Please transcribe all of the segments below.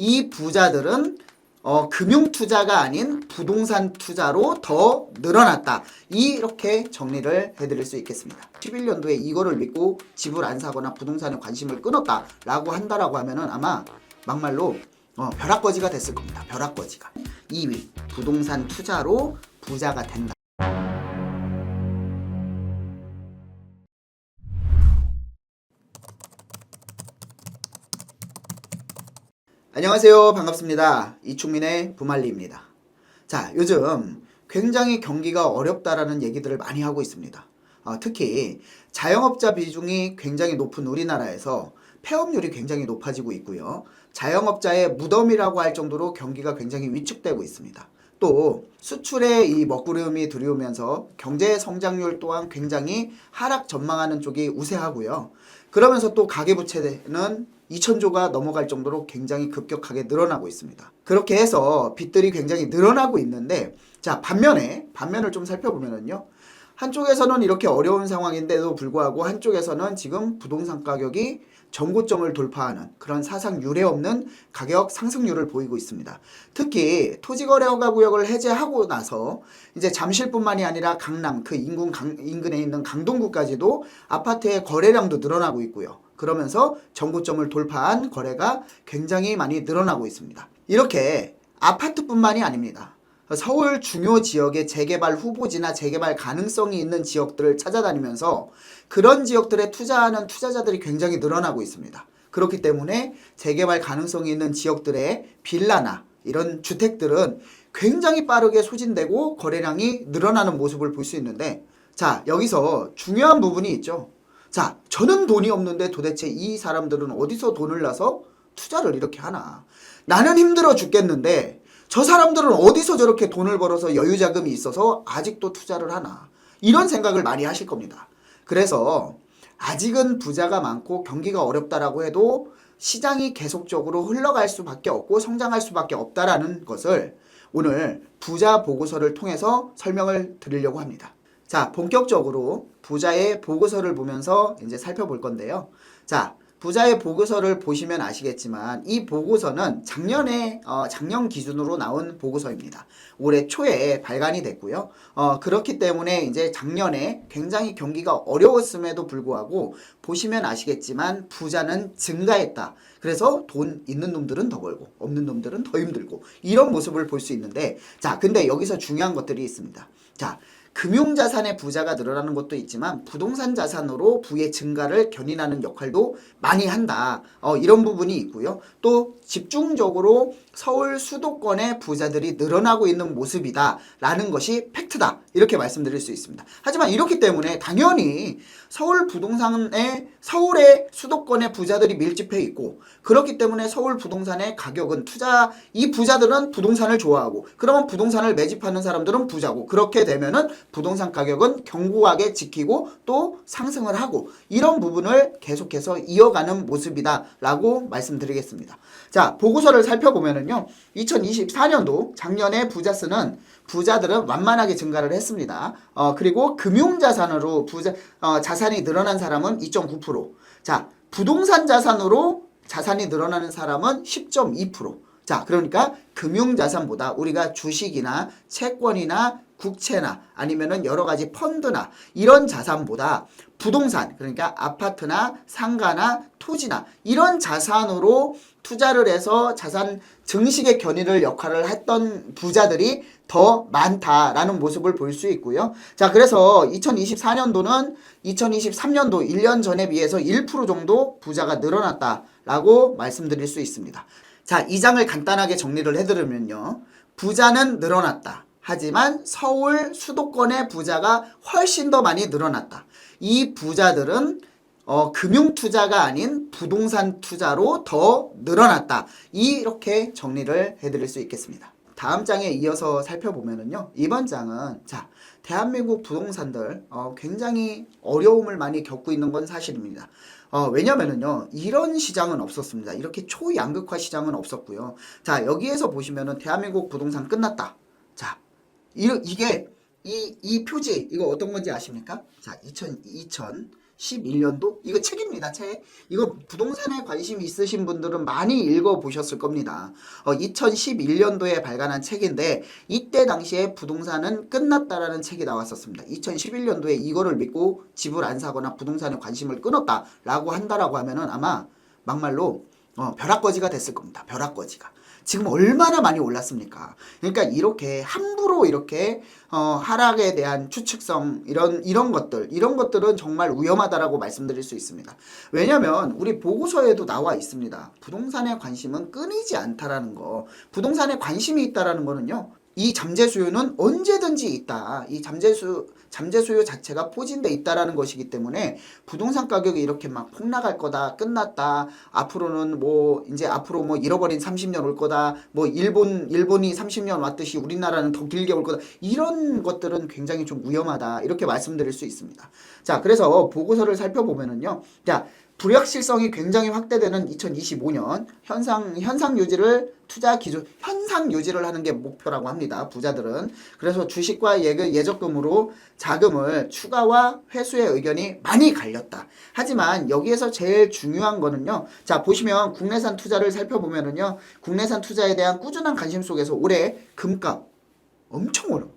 이 부자들은 금융투자가 아닌 부동산 투자로 더 늘어났다. 이렇게 정리를 해드릴 수 있겠습니다. 11년도에 이거를 믿고 집을 안 사거나 부동산에 관심을 끊었다라고 한다라고 하면은 아마 막말로 벼락거지가 됐을 겁니다. 벼락거지가. 2위 부동산 투자로 부자가 된다. 안녕하세요. 반갑습니다. 이충민의 부말리입니다. 자, 요즘 굉장히 경기가 어렵다라는 얘기들을 많이 하고 있습니다. 특히 자영업자 비중이 굉장히 높은 우리나라에서 폐업률이 굉장히 높아지고 있고요. 자영업자의 무덤이라고 할 정도로 경기가 굉장히 위축되고 있습니다. 또 수출에 이 먹구름이 들이오면서 경제 성장률 또한 굉장히 하락 전망하는 쪽이 우세하고요. 그러면서 또 가계부채는 2,000조가 넘어갈 정도로 굉장히 급격하게 늘어나고 있습니다. 그렇게 해서 빚들이 굉장히 늘어나고 있는데, 자, 반면을 좀 살펴보면은요. 한쪽에서는 이렇게 어려운 상황인데도 불구하고 한쪽에서는 지금 부동산 가격이 전고점을 돌파하는 그런 사상 유례 없는 가격 상승률을 보이고 있습니다. 특히 토지거래허가구역을 해제하고 나서 이제 잠실뿐만이 아니라 강남 그 인근에 있는 강동구까지도 아파트의 거래량도 늘어나고 있고요. 그러면서 전고점을 돌파한 거래가 굉장히 많이 늘어나고 있습니다. 이렇게 아파트뿐만이 아닙니다. 서울 중요 지역의 재개발 후보지나 재개발 가능성이 있는 지역들을 찾아다니면서 그런 지역들에 투자하는 투자자들이 굉장히 늘어나고 있습니다. 그렇기 때문에 재개발 가능성이 있는 지역들의 빌라나 이런 주택들은 굉장히 빠르게 소진되고 거래량이 늘어나는 모습을 볼 수 있는데, 자, 여기서 중요한 부분이 있죠. 자, 저는 돈이 없는데 도대체 이 사람들은 어디서 돈을 나서 투자를 이렇게 하나? 나는 힘들어 죽겠는데 저 사람들은 어디서 저렇게 돈을 벌어서 여유자금이 있어서 아직도 투자를 하나? 이런 생각을 많이 하실 겁니다. 그래서 아직은 부자가 많고 경기가 어렵다라고 해도 시장이 계속적으로 흘러갈 수밖에 없고 성장할 수밖에 없다라는 것을 오늘 부자 보고서를 통해서 설명을 드리려고 합니다. 자, 본격적으로 부자의 보고서를 보면서 이제 살펴볼 건데요. 자, 부자의 보고서를 보시면 아시겠지만 이 보고서는 작년 기준으로 나온 보고서입니다. 올해 초에 발간이 됐고요. 그렇기 때문에 이제 작년에 굉장히 경기가 어려웠음에도 불구하고 보시면 아시겠지만 부자는 증가했다. 그래서 돈 있는 놈들은 더 벌고 없는 놈들은 더 힘들고 이런 모습을 볼 수 있는데, 자, 근데 여기서 중요한 것들이 있습니다. 자, 금융자산의 부자가 늘어나는 것도 있지만 부동산 자산으로 부의 증가를 견인하는 역할도 많이 한다. 이런 부분이 있고요. 또 집중적으로 서울 수도권의 부자들이 늘어나고 있는 모습이다 라는 것이 팩트다. 이렇게 말씀드릴 수 있습니다. 하지만 이렇기 때문에 당연히 서울의 수도권의 부자들이 밀집해 있고, 그렇기 때문에 서울 부동산의 가격은 이 부자들은 부동산을 좋아하고, 그러면 부동산을 매집하는 사람들은 부자고, 그렇게 되면은 부동산 가격은 견고하게 지키고 또 상승을 하고, 이런 부분을 계속해서 이어가는 모습이다 라고 말씀드리겠습니다. 자, 보고서를 살펴보면은요, 2024년도 작년에 부자들은 완만하게 증가를 했습니다. 그리고 금융자산으로 자산이 늘어난 사람은 2.9%. 자, 부동산 자산으로 자산이 늘어나는 사람은 10.2%. 자, 그러니까 금융자산보다 우리가 주식이나 채권이나 국채나 아니면은 여러 가지 펀드나 이런 자산보다 부동산, 그러니까 아파트나 상가나 토지나 이런 자산으로 투자를 해서 자산 증식의 견인을 역할을 했던 부자들이 더 많다라는 모습을 볼 수 있고요. 자, 그래서 2024년도는 2023년도 1년 전에 비해서 1% 정도 부자가 늘어났다라고 말씀드릴 수 있습니다. 자, 이 장을 간단하게 정리를 해드리면요. 부자는 늘어났다. 하지만 서울 수도권의 부자가 훨씬 더 많이 늘어났다. 이 부자들은 금융투자가 아닌 부동산 투자로 더 늘어났다. 이렇게 정리를 해드릴 수 있겠습니다. 다음 장에 이어서 살펴보면은요. 이번 장은 자, 대한민국 부동산들 굉장히 어려움을 많이 겪고 있는 건 사실입니다. 왜냐면은요, 이런 시장은 없었습니다. 이렇게 초양극화 시장은 없었고요. 자, 여기에서 보시면은 대한민국 부동산 끝났다. 자, 이게 이 표지 이거 어떤 건지 아십니까? 자, 2011년도? 이거 책입니다, 책. 이거 부동산에 관심이 있으신 분들은 많이 읽어보셨을 겁니다. 2011년도에 발간한 책인데 이때 당시에 부동산은 끝났다라는 책이 나왔었습니다. 2011년도에 이거를 믿고 집을 안 사거나 부동산에 관심을 끊었다라고 한다라고 하면은 아마 막말로 벼락거지가 됐을 겁니다. 벼락거지가. 지금 얼마나 많이 올랐습니까? 그러니까 이렇게 함부로 이렇게 하락에 대한 추측성 이런 것들은 정말 위험하다라고 말씀드릴 수 있습니다. 왜냐하면 우리 보고서에도 나와 있습니다. 부동산에 관심은 끊이지 않다라는 거. 부동산에 관심이 있다라는 거는요. 이 잠재 수요는 언제든지 있다. 이 잠재 수요 자체가 포진돼 있다라는 것이기 때문에 부동산 가격이 이렇게 막 폭락할 거다, 끝났다. 앞으로는 뭐 이제 앞으로 뭐 잃어버린 30년 올 거다. 뭐 일본이 30년 왔듯이 우리나라는 더 길게 올 거다. 이런 것들은 굉장히 좀 위험하다. 이렇게 말씀드릴 수 있습니다. 자, 그래서 보고서를 살펴보면은요. 자, 불확실성이 굉장히 확대되는 2025년 현상 유지를 현상 유지를 하는 게 목표라고 합니다. 부자들은. 그래서 주식과 예적금으로 자금을 추가와 회수의 의견이 많이 갈렸다. 하지만 여기에서 제일 중요한 거는요. 자, 보시면 국내산 투자를 살펴보면은요. 국내산 투자에 대한 꾸준한 관심 속에서 올해 금값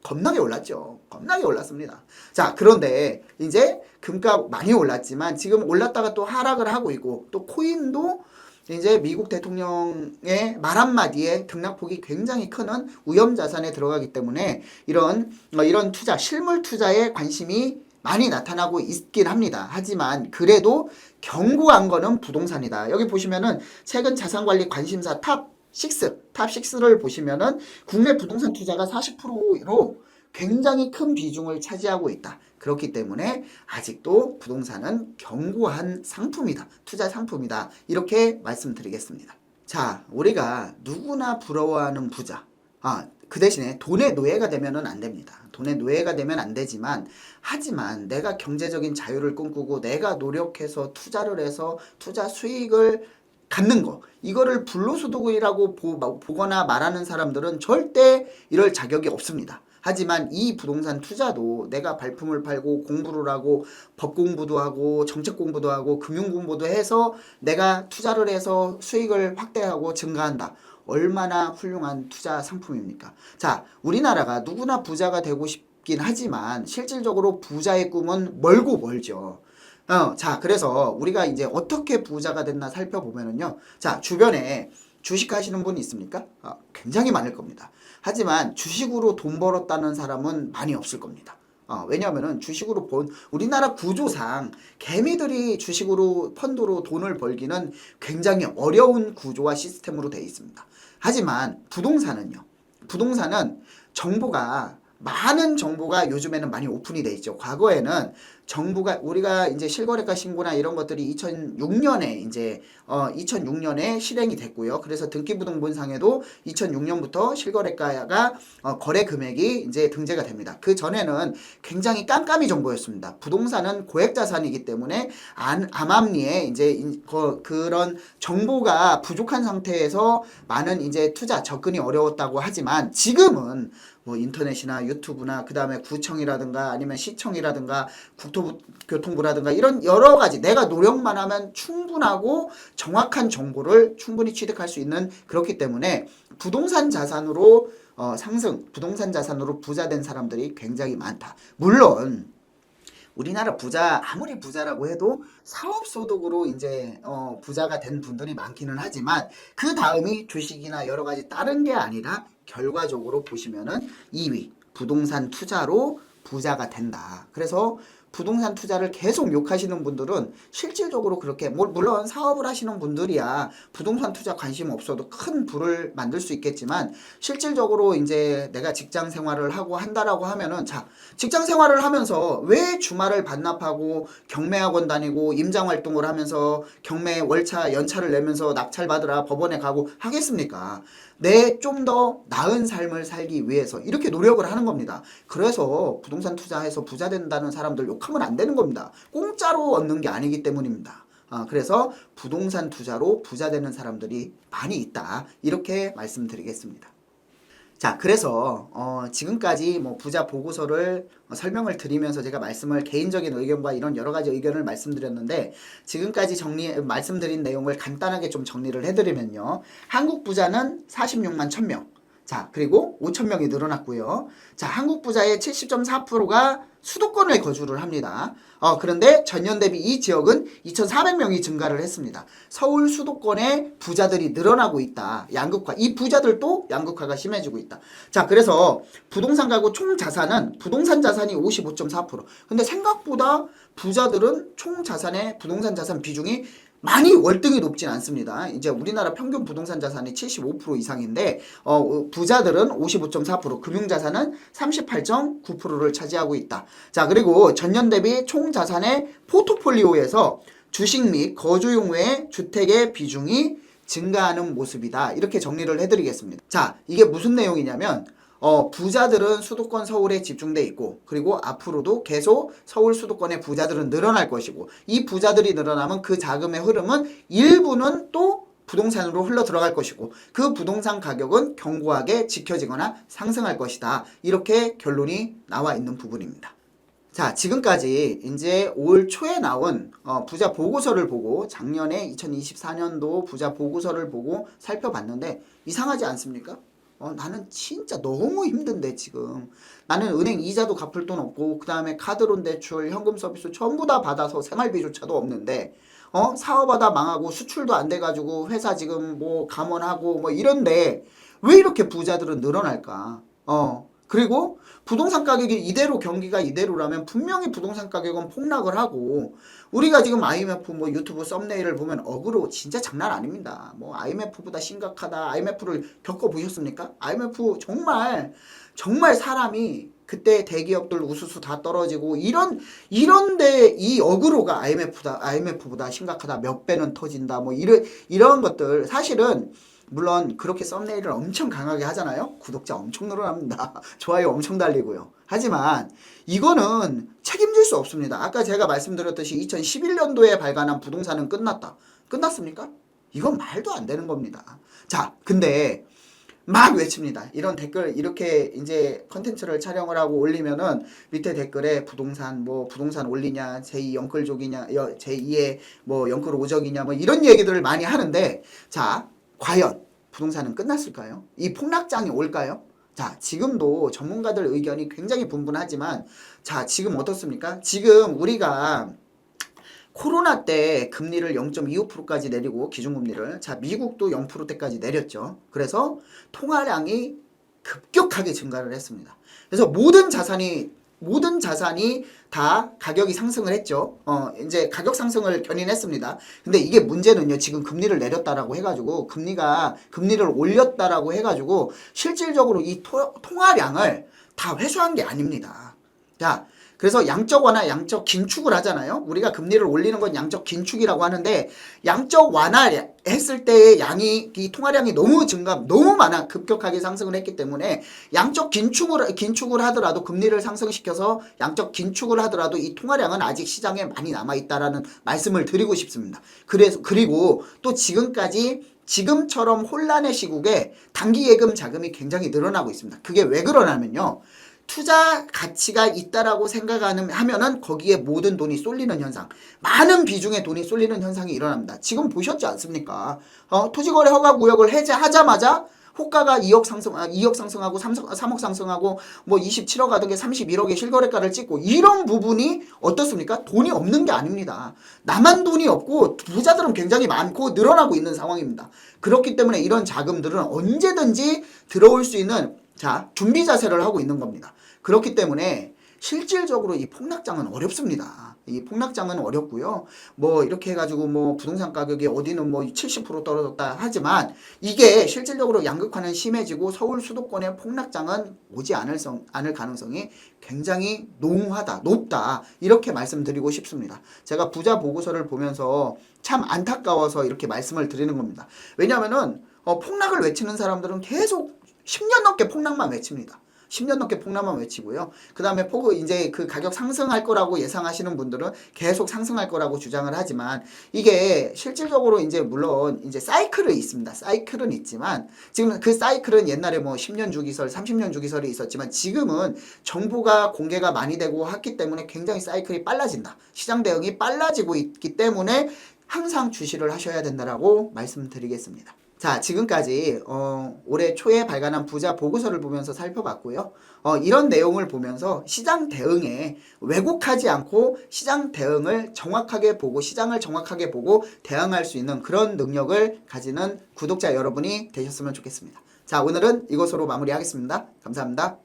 겁나게 올랐죠. 겁나게 올랐습니다. 자, 그런데 이제 금값 많이 올랐지만 지금 올랐다가 또 하락을 하고 있고 또 코인도 이제 미국 대통령의 말 한마디에 등락폭이 굉장히 큰 위험 자산에 들어가기 때문에 이런 투자, 실물 투자에 관심이 많이 나타나고 있긴 합니다. 하지만 그래도 견고한 거는 부동산이다. 여기 보시면은 최근 자산관리 관심사 탑6를 보시면은 국내 부동산 투자가 40%로 굉장히 큰 비중을 차지하고 있다. 그렇기 때문에 아직도 부동산은 견고한 상품이다. 투자 상품이다. 이렇게 말씀드리겠습니다. 자, 우리가 누구나 부러워하는 부자. 그 대신에 돈의 노예가 되면은 안 됩니다. 돈의 노예가 되면 안 되지만 하지만 내가 경제적인 자유를 꿈꾸고 내가 노력해서 투자를 해서 투자 수익을 갖는 거 이거를 불로소득이라고 보거나 말하는 사람들은 절대 이럴 자격이 없습니다. 하지만 이 부동산 투자도 내가 발품을 팔고 공부를 하고 법 공부도 하고 정책 공부도 하고 금융 공부도 해서 내가 투자를 해서 수익을 확대하고 증가한다. 얼마나 훌륭한 투자 상품입니까? 자, 우리나라가 누구나 부자가 되고 싶긴 하지만 실질적으로 부자의 꿈은 멀고 멀죠. 자, 그래서 우리가 이제 어떻게 부자가 됐나 살펴보면은요. 자, 주변에 주식 하시는 분이 있습니까? 굉장히 많을 겁니다. 하지만 주식으로 돈 벌었다는 사람은 많이 없을 겁니다. 왜냐하면은 주식으로 우리나라 구조상 개미들이 주식으로 펀드로 돈을 벌기는 굉장히 어려운 구조와 시스템으로 되어 있습니다. 하지만 부동산은 많은 정보가 요즘에는 많이 오픈이 돼 있죠. 과거에는 정부가 우리가 이제 실거래가 신고나 이런 것들이 2006년에 실행이 됐고요. 그래서 등기부등본상에도 2006년부터 실거래가가 거래 금액이 이제 등재가 됩니다. 그 전에는 굉장히 깜깜이 정보였습니다. 부동산은 고액 자산이기 때문에 암암리에 이제 그런 정보가 부족한 상태에서 많은 이제 투자 접근이 어려웠다고 하지만 지금은 뭐 인터넷이나 유튜브나 그 다음에 구청이라든가 아니면 시청이라든가 국토교통부라든가 이런 여러 가지 내가 노력만 하면 충분하고 정확한 정보를 충분히 취득할 수 있는 그렇기 때문에 부동산 자산으로 부동산 자산으로 부자된 사람들이 굉장히 많다. 물론 우리나라 아무리 부자라고 해도 사업소득으로 이제 부자가 된 분들이 많기는 하지만 그 다음이 주식이나 여러 가지 다른 게 아니라 결과적으로 보시면은 2위 부동산 투자로 부자가 된다. 그래서 부동산 투자를 계속 욕하시는 분들은 실질적으로 그렇게 물론 사업을 하시는 분들이야 부동산 투자 관심 없어도 큰 부를 만들 수 있겠지만 실질적으로 이제 내가 직장 생활을 하고 한다라고 하면은 자 직장 생활을 하면서 왜 주말을 반납하고 경매학원 다니고 임장 활동을 하면서 경매 월차 연차를 내면서 낙찰 받으라 법원에 가고 하겠습니까? 내 좀 더 나은 삶을 살기 위해서 이렇게 노력을 하는 겁니다. 그래서 부동산 투자해서 부자 된다는 사람들 욕하면 안 되는 겁니다. 공짜로 얻는 게 아니기 때문입니다. 그래서 부동산 투자로 부자 되는 사람들이 많이 있다. 이렇게 말씀드리겠습니다. 자, 그래서 지금까지 뭐 부자 보고서를 설명을 드리면서 제가 말씀을 개인적인 의견과 이런 여러 가지 의견을 말씀드렸는데 지금까지 말씀드린 내용을 간단하게 좀 정리를 해드리면요. 한국 부자는 46만 1000명. 자, 그리고 5,000명이 늘어났고요. 자, 한국 부자의 70.4%가 수도권에 거주를 합니다. 그런데 전년 대비 이 지역은 2,400명이 증가를 했습니다. 서울 수도권에 부자들이 늘어나고 있다. 양극화. 이 부자들도 양극화가 심해지고 있다. 자, 그래서 부동산 가구 총 자산은 부동산 자산이 55.4%. 근데 생각보다 부자들은 총 자산의 부동산 자산 비중이 많이 월등히 높진 않습니다. 이제 우리나라 평균 부동산 자산이 75% 이상인데 부자들은 55.4%, 금융자산은 38.9%를 차지하고 있다. 자, 그리고 전년 대비 총 자산의 포트폴리오에서 주식 및 거주용 외 주택의 비중이 증가하는 모습이다. 이렇게 정리를 해드리겠습니다. 자, 이게 무슨 내용이냐면 부자들은 수도권 서울에 집중돼 있고 그리고 앞으로도 계속 서울 수도권의 부자들은 늘어날 것이고 이 부자들이 늘어나면 그 자금의 흐름은 일부는 또 부동산으로 흘러 들어갈 것이고 그 부동산 가격은 견고하게 지켜지거나 상승할 것이다. 이렇게 결론이 나와 있는 부분입니다. 자, 지금까지 이제 올 초에 나온 부자 보고서를 보고 작년에 2024년도 부자 보고서를 보고 살펴봤는데 이상하지 않습니까? 나는 진짜 너무 힘든데 지금 나는 은행 이자도 갚을 돈 없고 그 다음에 카드론 대출 현금 서비스 전부 다 받아서 생활비조차도 없는데 사업하다 망하고 수출도 안 돼가지고 회사 지금 뭐 감원하고 뭐 이런데 왜 이렇게 부자들은 늘어날까? 그리고 부동산 가격이 이대로 경기가 이대로라면 분명히 부동산 가격은 폭락을 하고 우리가 지금 IMF 뭐 유튜브 썸네일을 보면 어그로 진짜 장난 아닙니다. 뭐 IMF보다 심각하다. IMF를 겪어보셨습니까? IMF 정말 사람이 그때 대기업들 우수수 다 떨어지고 이런데 이 어그로가 IMF보다 심각하다. 몇 배는 터진다. 뭐 이런 것들 사실은 물론 그렇게 썸네일을 엄청 강하게 하잖아요. 구독자 엄청 늘어납니다. 좋아요 엄청 달리고요. 하지만 이거는 책임질 수 없습니다. 아까 제가 말씀드렸듯이 2011년도에 발간한 부동산은 끝났다. 끝났습니까? 이건 말도 안 되는 겁니다. 자, 근데 막 외칩니다. 이런 댓글 이렇게 이제 컨텐츠를 촬영을 하고 올리면은 밑에 댓글에 부동산 올리냐 제2 영끌족이냐 제2의 뭐 영끌 오적이냐 뭐 이런 얘기들을 많이 하는데 자, 과연 부동산은 끝났을까요? 이 폭락장이 올까요? 자, 지금도 전문가들 의견이 굉장히 분분하지만 자, 지금 어떻습니까? 지금 우리가 코로나 때 금리를 0.25%까지 내리고 기준금리를 자, 미국도 0%대까지 내렸죠. 그래서 통화량이 급격하게 증가를 했습니다. 그래서 모든 자산이 다 가격이 상승을 했죠. 이제 가격 상승을 견인했습니다. 근데 이게 문제는요. 지금 금리를 내렸다라고 해가지고 금리를 올렸다라고 해가지고 실질적으로 이 통화량을 다 회수한 게 아닙니다. 자, 그래서 양적 완화, 양적 긴축을 하잖아요. 우리가 금리를 올리는 건 양적 긴축이라고 하는데 양적 완화했을 때의 이 통화량이 너무 많아 급격하게 상승을 했기 때문에 양적 긴축을 하더라도 금리를 상승시켜서 양적 긴축을 하더라도 이 통화량은 아직 시장에 많이 남아있다라는 말씀을 드리고 싶습니다. 그리고 또 지금처럼 혼란의 시국에 단기 예금 자금이 굉장히 늘어나고 있습니다. 그게 왜 그러냐면요. 투자 가치가 있다라고 하면은 거기에 모든 돈이 쏠리는 현상, 많은 비중의 돈이 쏠리는 현상이 일어납니다. 지금 보셨지 않습니까? 토지거래 허가 구역을 해제하자마자 호가가 2억 상승하고 3억 상승하고 뭐 27억 하던 게 31억의 실거래가를 찍고 이런 부분이 어떻습니까? 돈이 없는 게 아닙니다. 나만 돈이 없고 부자들은 굉장히 많고 늘어나고 있는 상황입니다. 그렇기 때문에 이런 자금들은 언제든지 들어올 수 있는 준비 자세를 하고 있는 겁니다. 그렇기 때문에 실질적으로 이 폭락장은 어렵습니다. 이 폭락장은 어렵고요. 뭐 이렇게 해가지고 뭐 부동산 가격이 어디는 뭐 70% 떨어졌다 하지만 이게 실질적으로 양극화는 심해지고 서울 수도권의 폭락장은 오지 않을 가능성이 굉장히 높다. 이렇게 말씀드리고 싶습니다. 제가 부자 보고서를 보면서 참 안타까워서 이렇게 말씀을 드리는 겁니다. 왜냐하면은 폭락을 외치는 사람들은 계속 10년 넘게 폭락만 외칩니다. 10년 넘게 폭락만 외치고요. 그 다음에 폭 이제 그 가격 상승할 거라고 예상하시는 분들은 계속 상승할 거라고 주장을 하지만 이게 실질적으로 이제 물론 이제 사이클은 있습니다. 사이클은 있지만 지금 그 사이클은 옛날에 뭐 10년 주기설, 30년 주기설이 있었지만 지금은 정보가 공개가 많이 되고 했기 때문에 굉장히 사이클이 빨라진다. 시장 대응이 빨라지고 있기 때문에 항상 주시를 하셔야 된다라고 말씀드리겠습니다. 자, 지금까지 올해 초에 발간한 부자 보고서를 보면서 살펴봤고요. 이런 내용을 보면서 시장 대응에 왜곡하지 않고 시장 대응을 정확하게 보고 시장을 정확하게 보고 대응할 수 있는 그런 능력을 가지는 구독자 여러분이 되셨으면 좋겠습니다. 자, 오늘은 이것으로 마무리하겠습니다. 감사합니다.